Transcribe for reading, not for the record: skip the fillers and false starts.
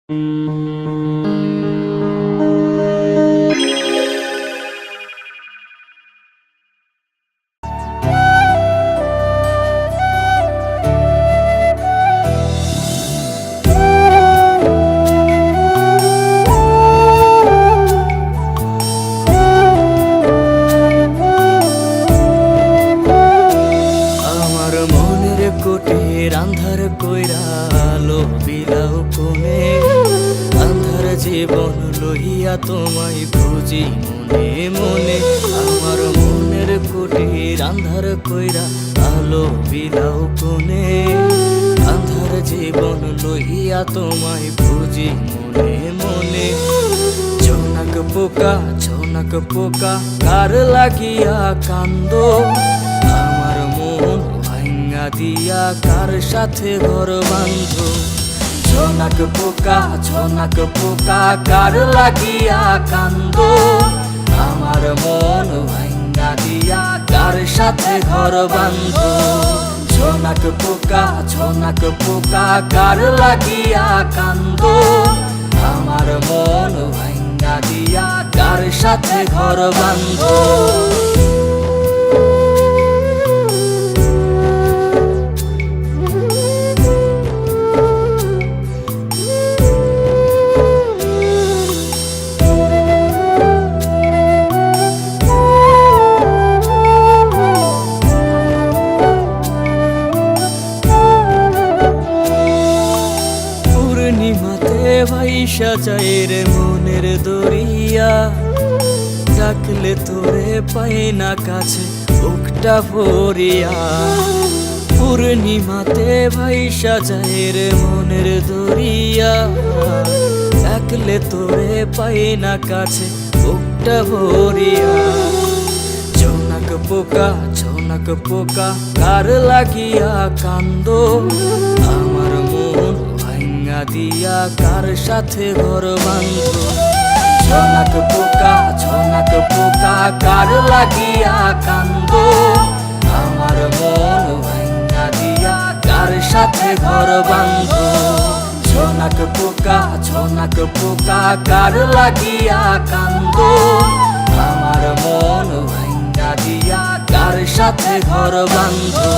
কোটের আন্ধার কইরা আলো বিলাও কোনে আন্ধার জীবন লইয়া তোমায় খুঁজি মনে মনে। আমার মনের কোটের আন্ধার কইরা আলো বিলাও কোনে আন্ধার জীবন লইয়া তোমায় খুঁজি মনে মনে। ঝনক পোকা কার লাগিয়া কান্দো আমার মন ভাঙ্গা দিয়া কার সাথে ঘর বাঁধো। ঝনক পোকা কার লাগিয়া কান্দো আমার মন ভাঙ্গা দিয়া কার সাথে ঘর বাঁধো। ঝনক পোকা কার লাগিয়া কান্দো আমার মন ভাঙ্গা দিয়া কার সাথে ঘর বাঁধো। পূর্ণিমাতে ভাইসা যায় রে মনের দরিয়া ডাকলে তোরে পাই না কাছে বুকটা ভরিয়া। পূর্ণিমাতে ভাইসা যায় রে মনের দরিয়া ডাকলে তোরে পাই না কাছে বুকটা ভরিয়া। ঝনক পোকা কার লাগিয়া কান্দো আমার মন ভাঙ্গা দিয়া কার সাথে ঘর বাঁধো। ঝনক পোকা কার লাগিয়া কান্দো আমার মন ভাঙ্গা দিয়া কার সাথে ঘর বাঁধো। ঝনক পোকা কার লাগিয়া কান্দো আমার মন ভাঙ্গা দিয়া কার সাথে ঘর বাঁধো।